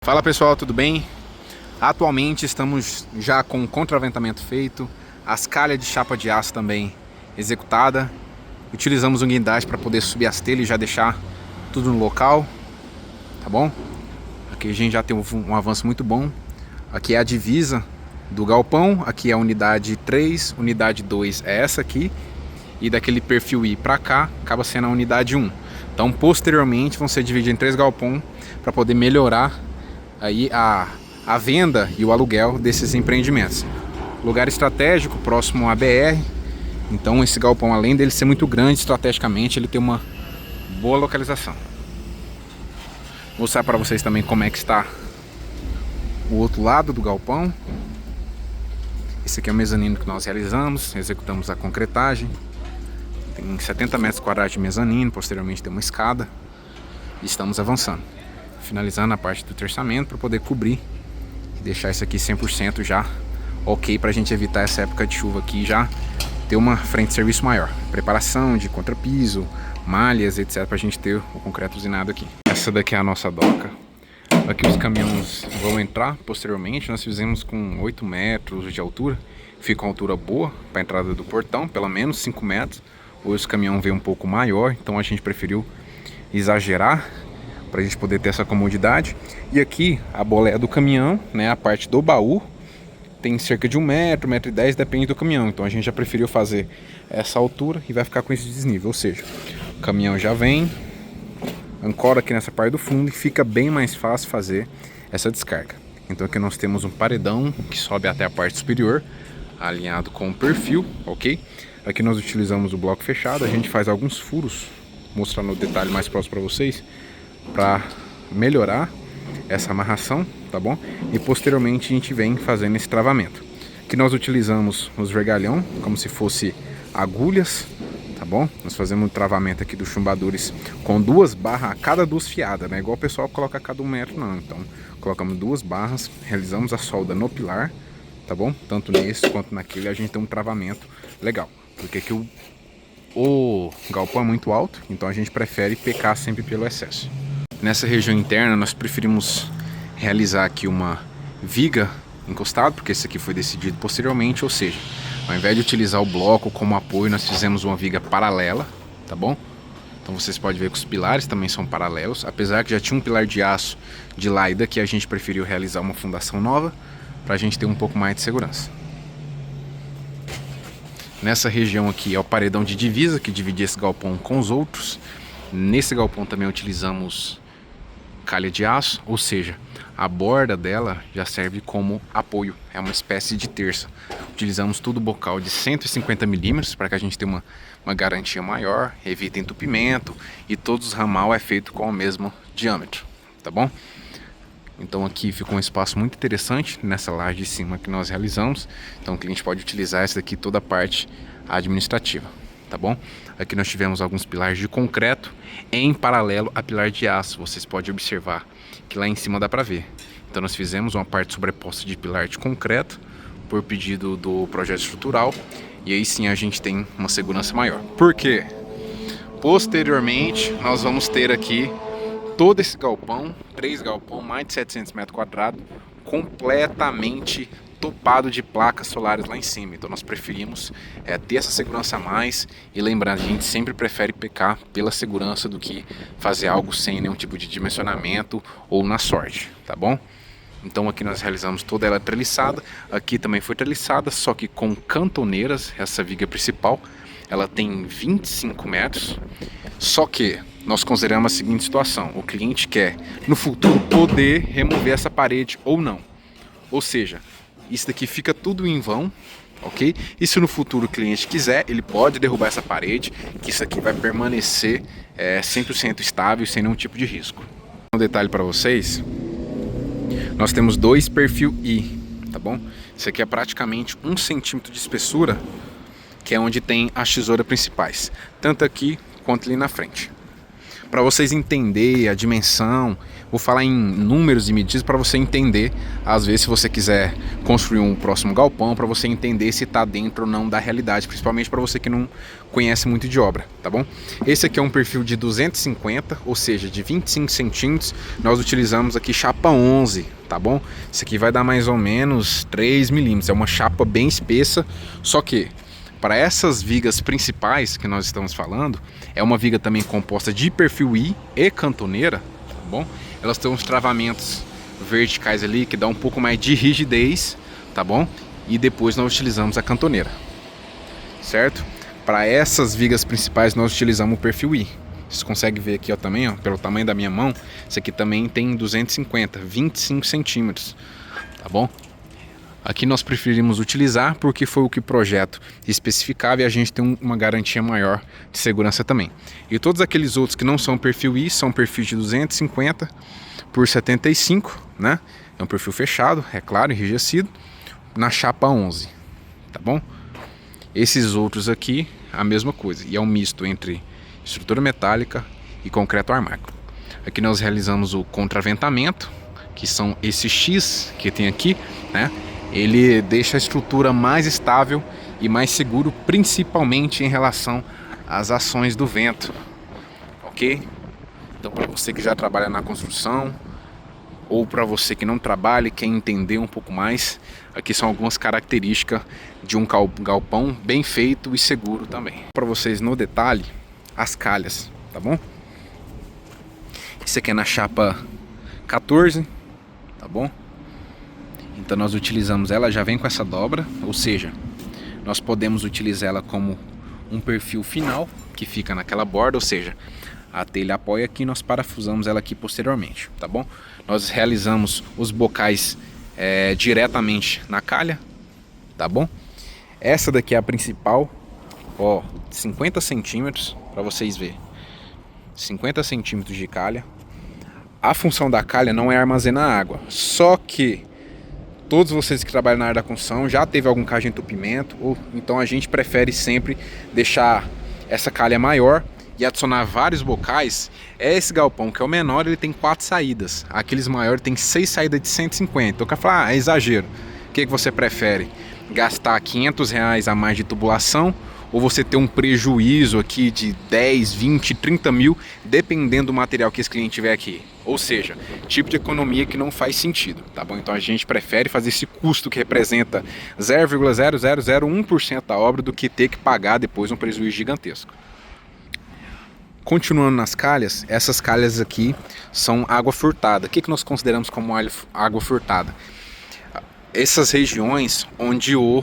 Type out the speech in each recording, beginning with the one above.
Fala pessoal, tudo bem? Atualmente estamos já com o contraventamento feito, as calhas de chapa de aço também executada. Utilizamos um guindaste para poder subir as telhas e já deixar tudo no local, tá bom? Aqui a gente já tem um avanço muito bom. Aqui é a divisa do galpão, aqui é a unidade 3, unidade 2 é essa aqui, e daquele perfil I para cá acaba sendo a unidade 1. Então posteriormente vão ser divididos em 3 galpões para poder melhorar aí a venda e o aluguel desses empreendimentos. Lugar estratégico, próximo à BR. Então esse galpão, além dele ser muito grande estrategicamente, ele tem uma boa localização. Vou mostrar para vocês também como é que está o outro lado do galpão. Esse aqui é o mezanino que nós realizamos, executamos a concretagem. Tem 70 metros quadrados de mezanino, posteriormente tem uma escada. E estamos avançando, finalizando a parte do terçamento para poder cobrir e deixar isso aqui 100% já ok, para a gente evitar essa época de chuva aqui, já ter uma frente de serviço maior, preparação de contrapiso, malhas, etc, para a gente ter o concreto usinado aqui. Essa daqui é a nossa doca. Aqui os caminhões vão entrar posteriormente. Nós fizemos com 8 metros de altura, fica uma altura boa para a entrada do portão, pelo menos 5 metros. Hoje o caminhão veio um pouco maior, então a gente preferiu exagerar para a gente poder ter essa comodidade. E aqui a boleia do caminhão, né, a parte do baú, tem cerca de 1 metro, 1,10 m, depende do caminhão. Então a gente já preferiu fazer essa altura e vai ficar com esse desnível. Ou seja, o caminhão já vem, ancora aqui nessa parte do fundo e fica bem mais fácil fazer essa descarga. Então aqui nós temos um paredão que sobe até a parte superior, alinhado com o perfil, ok? Aqui nós utilizamos o bloco fechado, a gente faz alguns furos, mostrando o detalhe mais próximo para vocês, para melhorar essa amarração, tá bom? E posteriormente a gente vem fazendo esse travamento. Aqui nós utilizamos os vergalhão como se fosse agulhas, tá bom? Nós fazemos o travamento aqui dos chumbadores com 2 barras a cada 2 fiadas, né? Igual o pessoal coloca a cada 1 metro, não. Então colocamos 2 barras, realizamos a solda no pilar, tá bom? Tanto nesse quanto naquele a gente tem um travamento legal, porque aqui o galpão é muito alto, então a gente prefere pecar sempre pelo excesso. Nessa região interna nós preferimos realizar aqui uma viga encostada, porque esse aqui foi decidido posteriormente, ou seja, ao invés de utilizar o bloco como apoio, nós fizemos uma viga paralela, tá bom? Então vocês podem ver que os pilares também são paralelos, apesar que já tinha um pilar de aço de lá e daqui, a gente preferiu realizar uma fundação nova para a gente ter um pouco mais de segurança. Nessa região aqui é o paredão de divisa que divide esse galpão com os outros. Nesse galpão também utilizamos calha de aço, ou seja, a borda dela já serve como apoio, é uma espécie de terça. Utilizamos tudo bocal de 150 milímetros para que a gente tenha uma garantia maior, evita entupimento, e todos os ramal é feito com o mesmo diâmetro, tá bom? Então aqui ficou um espaço muito interessante nessa laje de cima que nós realizamos. Então o cliente pode utilizar essa daqui, toda a parte administrativa, tá bom? Aqui nós tivemos alguns pilares de concreto em paralelo a pilar de aço. Vocês podem observar que lá em cima dá para ver. Então nós fizemos uma parte sobreposta de pilar de concreto por pedido do projeto estrutural, e aí sim a gente tem uma segurança maior. Por quê? Posteriormente nós vamos ter aqui todo esse galpão, 3 galpão, mais de 700 metros quadrados, completamente topado de placas solares lá em cima. Então nós preferimos ter essa segurança a mais, e lembrando, a gente sempre prefere pecar pela segurança do que fazer algo sem nenhum tipo de dimensionamento ou na sorte, tá bom? Então aqui nós realizamos toda ela treliçada, aqui também foi treliçada, só que com cantoneiras. Essa viga principal, ela tem 25 metros, só que nós consideramos a seguinte situação: o cliente quer no futuro poder remover essa parede ou não, ou seja, isso daqui fica tudo em vão, ok? E se no futuro o cliente quiser, ele pode derrubar essa parede, que isso aqui vai permanecer 100% estável, sem nenhum tipo de risco. Um detalhe para vocês: nós temos 2 perfil I, tá bom? Isso aqui é praticamente 1 centímetro de espessura, que é onde tem as tesouras principais, tanto aqui quanto ali na frente. Para vocês entenderem a dimensão, Vou falar em números e medidas para você entender, às vezes, se você quiser construir um próximo galpão, para você entender se está dentro ou não da realidade, principalmente para você que não conhece muito de obra, tá bom? Esse aqui é um perfil de 250, ou seja, de 25 centímetros. Nós utilizamos aqui chapa 11, tá bom? Isso aqui vai dar mais ou menos 3 milímetros, é uma chapa bem espessa, só que para essas vigas principais que nós estamos falando, é uma viga também composta de perfil I e cantoneira, tá bom? Elas têm uns travamentos verticais ali que dá um pouco mais de rigidez, tá bom? E depois nós utilizamos a cantoneira, certo? Para essas vigas principais nós utilizamos o perfil I. Você consegue ver aqui, ó, também, ó, pelo tamanho da minha mão, isso aqui também tem 250, 25 centímetros, tá bom? Aqui nós preferimos utilizar porque foi o que o projeto especificava e a gente tem uma garantia maior de segurança também. E todos aqueles outros que não são perfil I são perfil de 250 por 75, né? É um perfil fechado, é claro, enrijecido, na chapa 11, tá bom? Esses outros aqui, a mesma coisa, e é um misto entre estrutura metálica e concreto armado. Aqui nós realizamos o contraventamento, que são esses X que tem aqui, né? Ele deixa a estrutura mais estável e mais seguro, principalmente em relação às ações do vento, ok? Então, para você que já trabalha na construção ou para você que não trabalha e quer entender um pouco mais, aqui são algumas características de um galpão bem feito e seguro também. Para vocês no detalhe, as calhas, tá bom? Isso aqui é na chapa 14, tá bom? Então nós utilizamos ela, já vem com essa dobra, ou seja, nós podemos utilizar ela como um perfil final, que fica naquela borda, ou seja, a telha apoia aqui e nós parafusamos ela aqui posteriormente, tá bom? Nós realizamos os bocais diretamente na calha, tá bom? Essa daqui é a principal, ó, 50 centímetros, para vocês verem, 50 centímetros de calha. A função da calha não é armazenar água, só que todos vocês que trabalham na área da construção já teve algum caso de entupimento, ou então a gente prefere sempre deixar essa calha maior e adicionar vários bocais. Esse galpão, que é o menor, ele tem 4 saídas. Aqueles maiores tem 6 saídas de 150. Então o cara fala, é exagero. O que você prefere? Gastar R$500 a mais de tubulação, ou você ter um prejuízo aqui de 10, 20, 30 mil, dependendo do material que esse cliente tiver aqui? Ou seja, tipo de economia que não faz sentido, tá bom? Então a gente prefere fazer esse custo que representa 0,0001% da obra do que ter que pagar depois um prejuízo gigantesco. Continuando nas calhas, essas calhas aqui são água furtada. O que nós consideramos como água furtada? Essas regiões onde o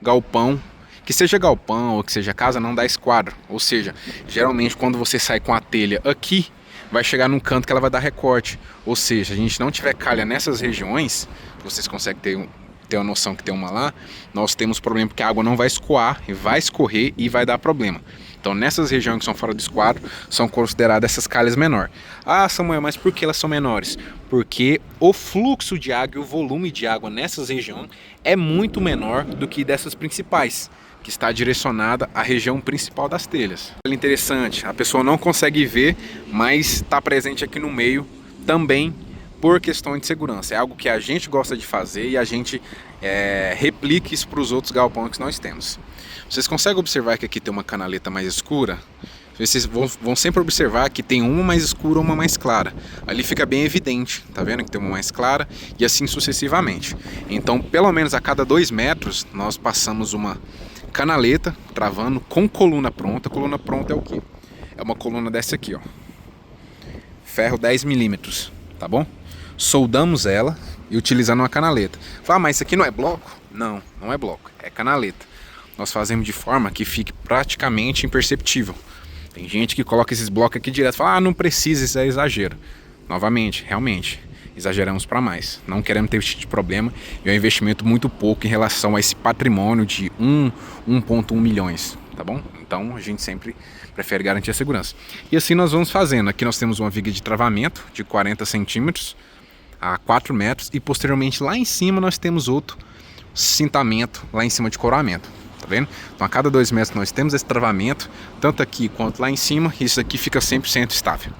galpão, que seja galpão ou que seja casa, não dá esquadro. Ou seja, geralmente quando você sai com a telha aqui, vai chegar num canto que ela vai dar recorte. Ou seja, a gente não tiver calha nessas regiões, vocês conseguem ter uma noção que tem uma lá, nós temos problema porque a água não vai escoar, vai escorrer e vai dar problema. Então nessas regiões que são fora do esquadro, são consideradas essas calhas menores. Ah, Samuel, mas por que elas são menores? Porque o fluxo de água e o volume de água nessas regiões é muito menor do que dessas principais, que está direcionada à região principal das telhas. Interessante, a pessoa não consegue ver, mas está presente aqui no meio também por questão de segurança. É algo que a gente gosta de fazer e a gente replica isso para os outros galpões que nós temos. Vocês conseguem observar que aqui tem uma canaleta mais escura? Vocês vão sempre observar que tem uma mais escura e uma mais clara. Ali fica bem evidente, tá vendo que tem uma mais clara e assim sucessivamente. Então, pelo menos a cada 2 metros, nós passamos uma canaleta travando com coluna pronta. Coluna pronta é o quê? É uma coluna dessa aqui, ó. Ferro 10 milímetros, tá bom? Soldamos ela e utilizando uma canaleta. Fala, mas isso aqui não é bloco? Não, não é bloco, é canaleta. Nós fazemos de forma que fique praticamente imperceptível. Tem gente que coloca esses blocos aqui direto e fala, ah, não precisa, isso é exagero. Novamente, realmente, exageramos para mais. Não queremos ter esse tipo de problema e é um investimento muito pouco em relação a esse patrimônio de 1,1 milhões, tá bom? Então a gente sempre prefere garantir a segurança. E assim nós vamos fazendo. Aqui nós temos uma viga de travamento de 40 centímetros a 4 metros e posteriormente lá em cima nós temos outro cintamento lá em cima de coramento. Tá vendo? Então a cada 2 metros nós temos esse travamento, tanto aqui quanto lá em cima, e isso aqui fica 100% estável.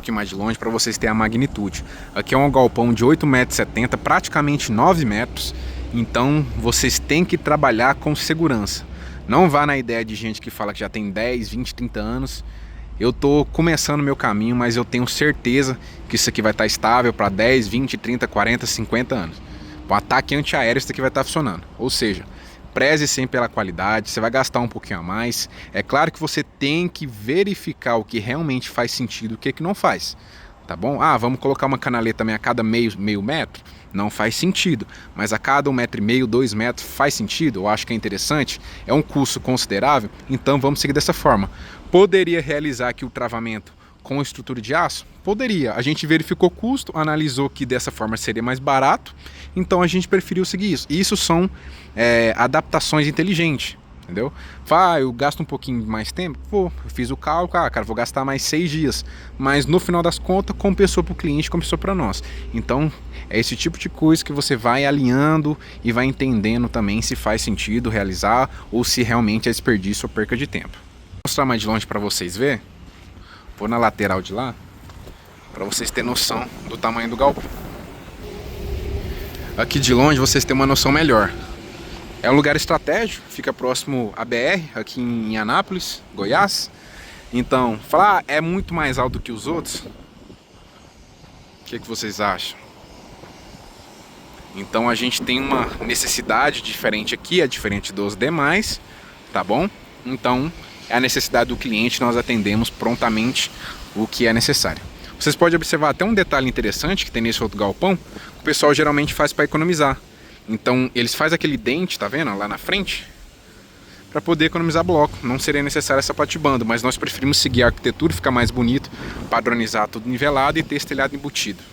aqui mais de longe para vocês terem a magnitude. Aqui é um galpão de 8,70 m, praticamente 9 metros. Então vocês têm que trabalhar com segurança. Não vá na ideia de gente que fala que já tem 10, 20, 30 anos. Eu tô começando meu caminho, mas eu tenho certeza que isso aqui vai estar estável para 10, 20, 30, 40, 50 anos. O ataque antiaéreo isso aqui vai estar funcionando. Ou seja, preze sempre pela qualidade, você vai gastar um pouquinho a mais. É claro que você tem que verificar o que realmente faz sentido e o que não faz. Tá bom? Ah, vamos colocar uma canaleta também a cada meio metro? Não faz sentido. Mas a cada 1,5 m, 2 metros faz sentido? Eu acho que é interessante. É um custo considerável, então vamos seguir dessa forma. Poderia realizar aqui o travamento com estrutura de aço? Poderia. A gente verificou o custo, analisou que dessa forma seria mais barato, então a gente preferiu seguir isso. Isso são adaptações inteligentes, entendeu? Eu gasto um pouquinho mais tempo? Pô, eu fiz o cálculo, cara, vou gastar mais 6 dias. Mas no final das contas, compensou para o cliente, compensou para nós. Então, é esse tipo de coisa que você vai alinhando e vai entendendo também se faz sentido realizar ou se realmente é desperdício ou perca de tempo. Vou mostrar mais de longe para vocês verem. Vou na lateral de lá, para vocês terem noção do tamanho do galpão. Aqui de longe vocês têm uma noção melhor. É um lugar estratégico, fica próximo à BR, aqui em Anápolis, Goiás. Então, falar é muito mais alto que os outros. O que vocês acham? Então a gente tem uma necessidade diferente aqui, é diferente dos demais, tá bom? Então é a necessidade do cliente, nós atendemos prontamente o que é necessário. Vocês podem observar até um detalhe interessante que tem nesse outro galpão, que o pessoal geralmente faz para economizar. Então eles fazem aquele dente, tá vendo, lá na frente, para poder economizar bloco. Não seria necessário essa patibanda, mas nós preferimos seguir a arquitetura, ficar mais bonito, padronizar tudo nivelado e ter esse telhado embutido.